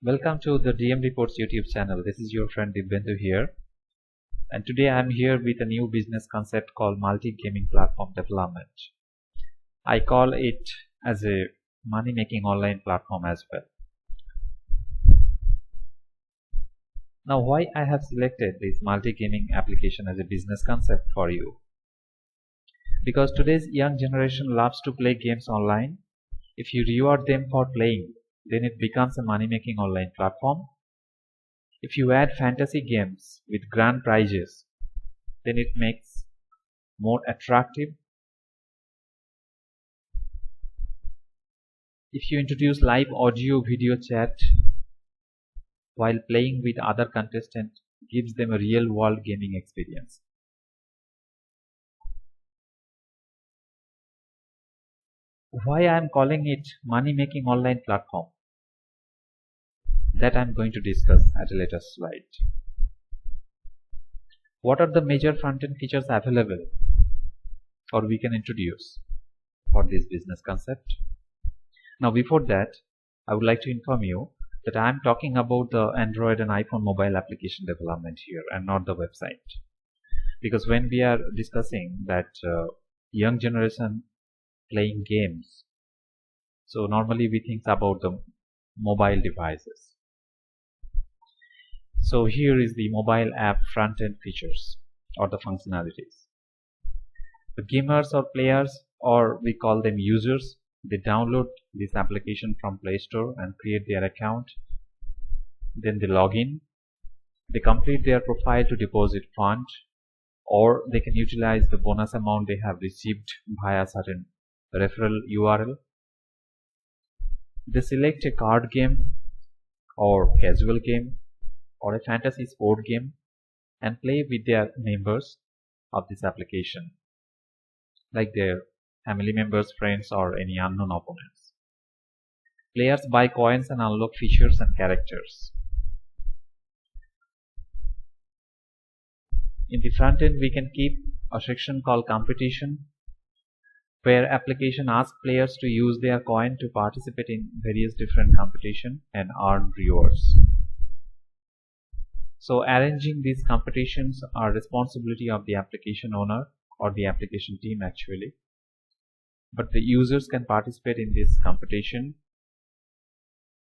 Welcome to the DM Reports YouTube channel. This is your friend Winzo here, and today I am here with a new business concept called multi-gaming platform development. I call it as a money-making online platform as well. Now, why I have selected this multi-gaming application as a business concept for you? Because today's young generation loves to play games online. If you reward them for playing, then it becomes a money-making online platform. If you add fantasy games with grand prizes, then it makes more attractive. If you introduce live audio video chat while playing with other contestants, gives them a real world gaming experience. Why I am calling it money-making online platform? That I am going to discuss at a later slide. What are the major front-end features available or we can introduce for this business concept? Now before that, I would like to inform you that I am talking about the Android and iPhone mobile application development here and not the website. Because when we are discussing that young generation playing games, so normally we think about the mobile devices. So here is the mobile app front-end features or the functionalities. The gamers or players, or we call them users, they download this application from Play Store and create their account. Then they log in. They complete their profile to deposit fund, or they can utilize the bonus amount they have received via certain referral URL. They select a card game or casual game or a fantasy sport game and play with their members of this application, like their family members, friends, or any unknown opponents. Players buy coins and unlock features and characters. In the front end, we can keep a section called competition, where application asks players to use their coin to participate in various different competition and earn rewards. So arranging these competitions are responsibility of the application owner or the application team actually. But the users can participate in this competition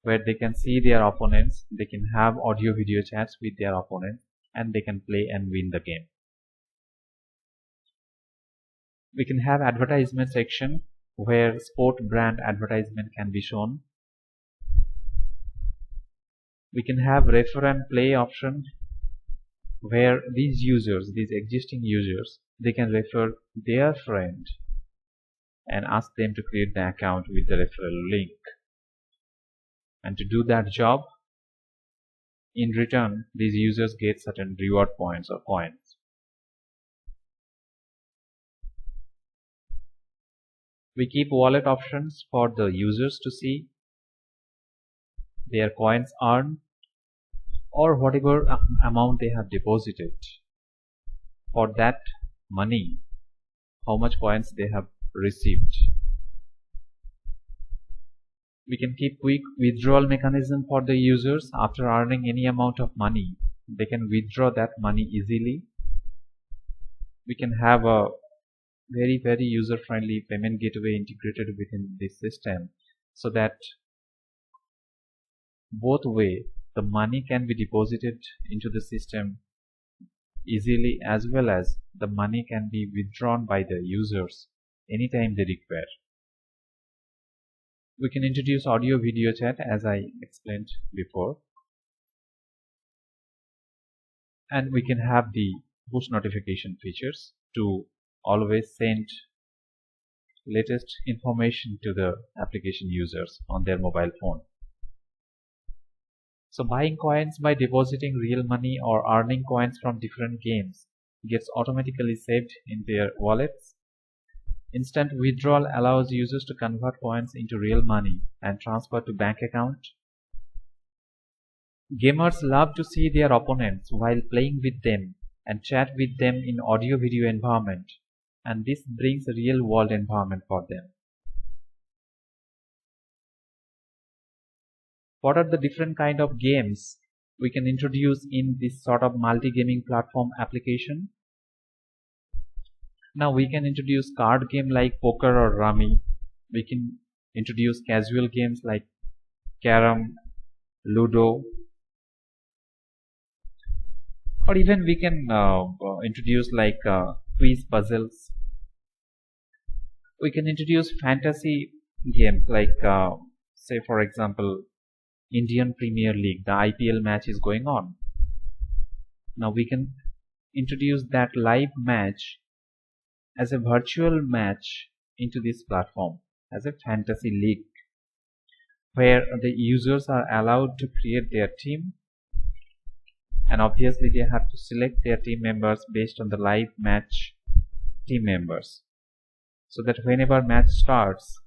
where they can see their opponents, they can have audio video chats with their opponents, and they can play and win the game. We can have advertisement section where sport brand advertisement can be shown. We can have refer and play option where these users, these existing users, they can refer their friend and ask them to create the account with the referral link. And to do that job, in return, these users get certain reward points or coins. We keep wallet options for the users to see their coins earned or whatever amount they have deposited. For that money, how much coins they have received. We can keep quick withdrawal mechanism for the users. After earning any amount of money, they can withdraw that money easily. We can have a very user-friendly payment gateway integrated within this system so that both way the money can be deposited into the system easily, as well as the money can be withdrawn by the users anytime they require. We can introduce audio video chat as I explained before, and we can have the push notification features to always send latest information to the application users on their mobile phone. So buying coins by depositing real money or earning coins from different games gets automatically saved in their wallets. Instant withdrawal allows users to convert coins into real money and transfer to bank account. Gamers love to see their opponents while playing with them and chat with them in audio video environment, and this brings a real world environment for them. What are the different kind of games we can introduce in this sort of multi-gaming platform application? Now we can introduce card game like poker or rummy. We can introduce casual games like carom, ludo, or even we can introduce like quiz puzzles. We can introduce fantasy games like say for example Indian Premier League, the IPL match is going on. Now we can introduce that live match as a virtual match into this platform as a fantasy league where the users are allowed to create their team, and obviously they have to select their team members based on the live match team members, so that whenever match starts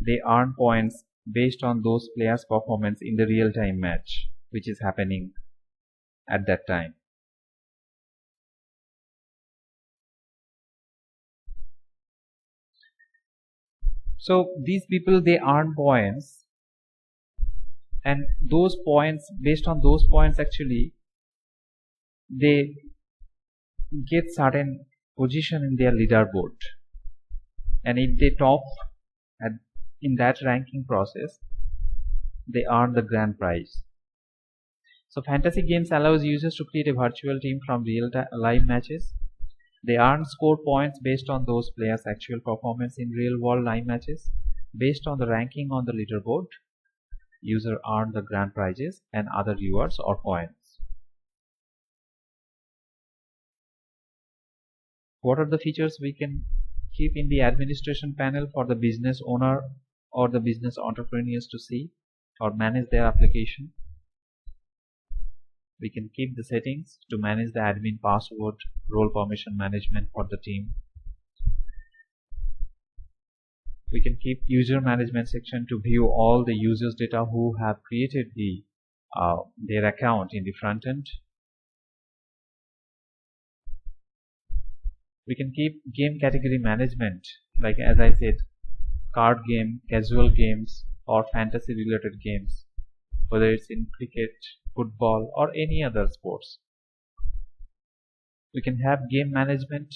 they earn points based on those players' performance in the real-time match which is happening at that time. So these people, they earn points, and those points, based on those points actually they get certain position in their leaderboard, and if they top in that ranking process they earn the grand prize. So fantasy games allows users to create a virtual team from real live matches. They earn score points based on those players' actual performance in real world live matches. Based on the ranking on the leaderboard, user earn the grand prizes and other rewards or points. What are the features we can keep in the administration panel for the business owner or the business entrepreneurs to see or manage their application? We can keep the settings to manage the admin password, role permission management for the team. We can keep user management section to view all the users data who have created their account in the front end. We can keep game category management, like as I said, card game, casual games, or fantasy related games, whether it's in cricket, football, or any other sports. We can have game management,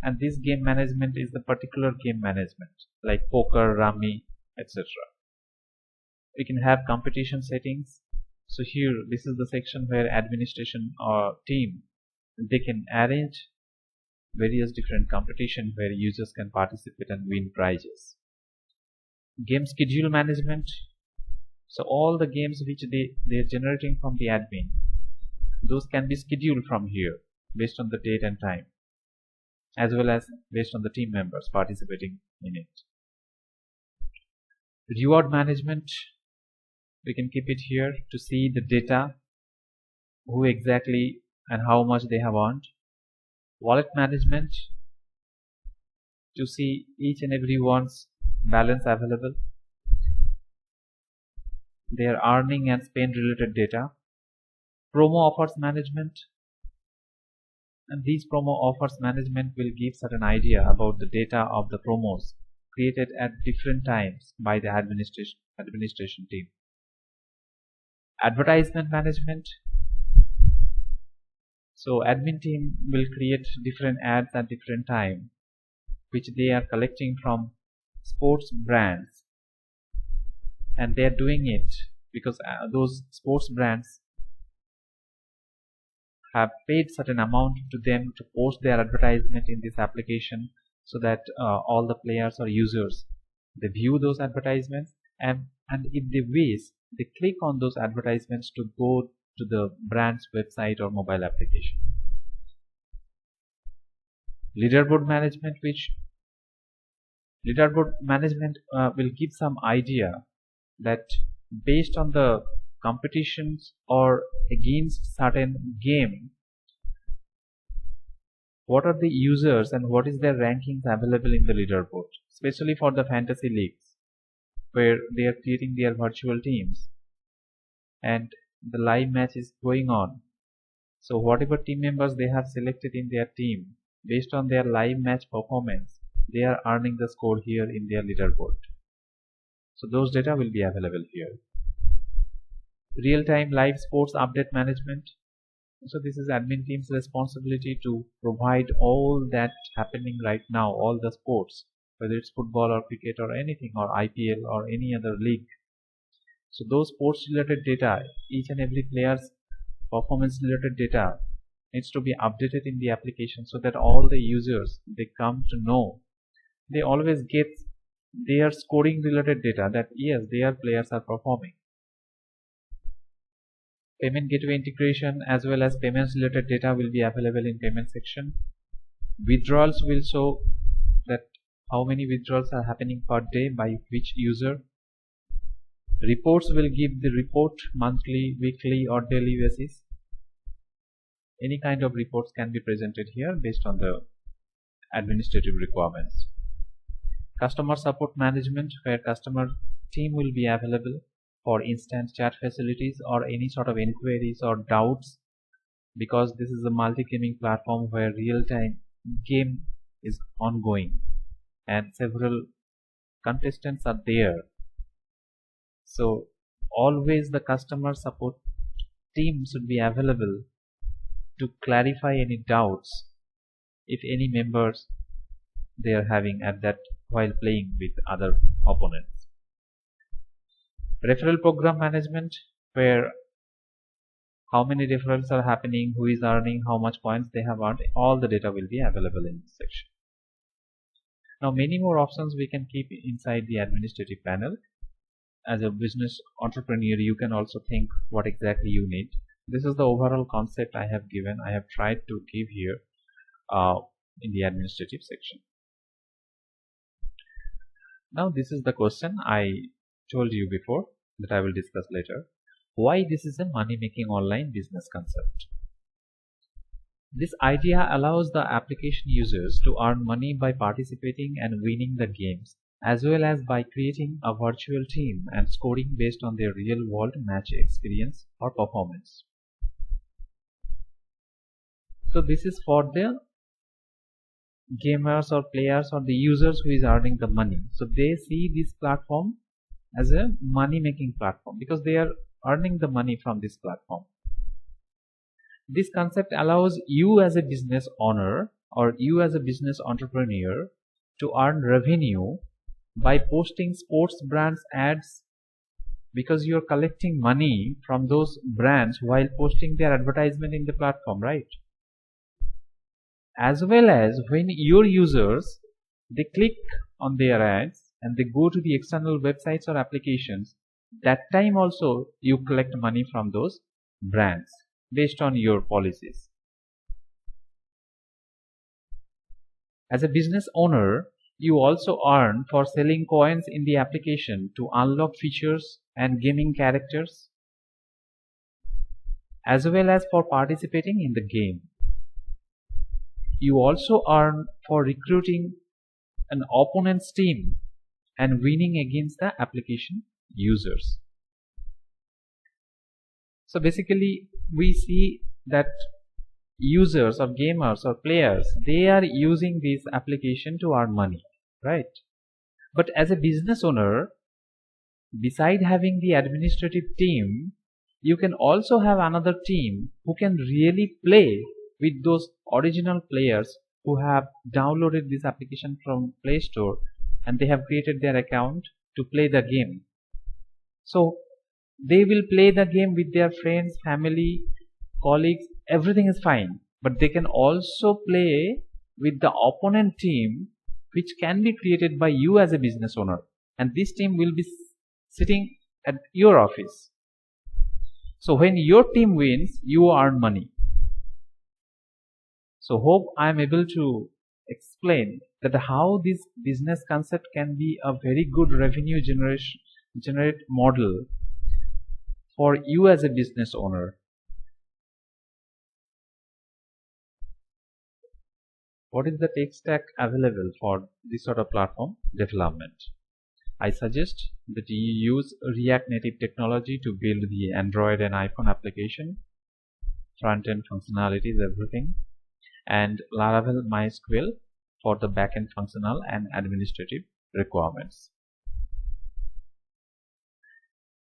and this game management is the particular game management like poker, rummy, etc. We can have competition settings. So here this is the section where administration or team, they can arrange various different competition where users can participate and win prizes. Game schedule management. So all the games which they're generating from the admin, those can be scheduled from here based on the date and time, as well as based on the team members participating in it. Reward management, we can keep it here to see the data, who exactly and how much they have earned. Wallet management, to see each and everyone's balance available, their earning and spend related data. Promo offers management, and these promo offers management will give certain idea about the data of the promos created at different times by the administration team. Advertisement management, so admin team will create different ads at different time which they are collecting from sports brands, and they are doing it because those sports brands have paid certain amount to them to post their advertisement in this application, so that all the players or users, they view those advertisements, and if they wish they click on those advertisements to go to the brand's website or mobile application. Leaderboard management, which leaderboard management will give some idea that based on the competitions or against certain game, what are the users and what is their rankings available in the leaderboard, especially for the fantasy leagues where they are creating their virtual teams and the live match is going on. So whatever team members they have selected in their team, based on their live match performance, they are earning the score here in their leaderboard. So those data will be available here. Real-time live sports update management. So this is admin team's responsibility to provide all that happening right now, all the sports, whether it's football or cricket or anything, or IPL or any other league. So those sports related data, each and every player's performance related data needs to be updated in the application, so that all the users, they come to know, they always get their scoring related data, that yes, their players are performing. Payment gateway integration as well as payments related data will be available in payment section. Withdrawals will show that how many withdrawals are happening per day by which user. Reports will give the report monthly, weekly or daily basis. Any kind of reports can be presented here based on the administrative requirements. Customer support management, where customer team will be available for instant chat facilities or any sort of inquiries or doubts, because this is a multi-gaming platform where real-time game is ongoing and several contestants are there. So always the customer support team should be available to clarify any doubts if any members they are having at that while playing with other opponents. Referral program management, where how many referrals are happening, who is earning, how much points they have earned, all the data will be available in this section. Now many more options we can keep inside the administrative panel. As a business entrepreneur, you can also think what exactly you need. This is the overall concept I have given. I have tried to give here in the administrative section. Now this is the question I told you before that I will discuss later. Why this is a money-making online business concept? This idea allows the application users to earn money by participating and winning the games, as well as by creating a virtual team and scoring based on their real-world match experience or performance. So this is for the gamers or players or the users who is earning the money. So they see this platform as a money-making platform because they are earning the money from this platform. This concept allows you as a business owner or you as a business entrepreneur to earn revenue by posting sports brands ads, because you are collecting money from those brands while posting their advertisement in the platform, right? As well as when your users, they click on their ads and they go to the external websites or applications, that time also you collect money from those brands based on your policies. As a business owner, you also earn for selling coins in the application to unlock features and gaming characters, as well as for participating in the game. You also earn for recruiting an opponent's team and winning against the application users. So basically we see that users or gamers or players, they are using this application to earn money, right? But as a business owner, beside having the administrative team, you can also have another team who can really play with those original players who have downloaded this application from Play Store and they have created their account to play the game. So they will play the game with their friends, family, colleagues, everything is fine, but they can also play with the opponent team, which can be created by you as a business owner, and this team will be sitting at your office. So when your team wins, you earn money. So hope I am able to explain that how this business concept can be a very good revenue generate model for you as a business owner. What is the tech stack available for this sort of platform development? I suggest that you use React Native technology to build the Android and iPhone application, front-end functionalities, everything, and Laravel MySQL for the backend functional and administrative requirements.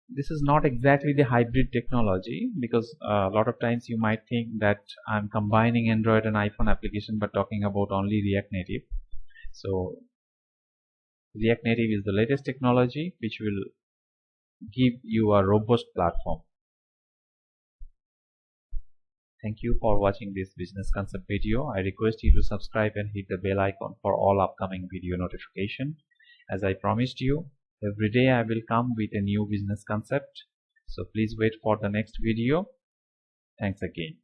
this is not exactly the hybrid technology, because a lot of times you might think that I'm combining Android and iPhone application but talking about only React Native. So React Native is the latest technology which will give you a robust platform. Thank you for watching this business concept video. I request you to subscribe and hit the bell icon for all upcoming video notification. As I promised you, every day I will come with a new business concept. So please wait for the next video. Thanks again.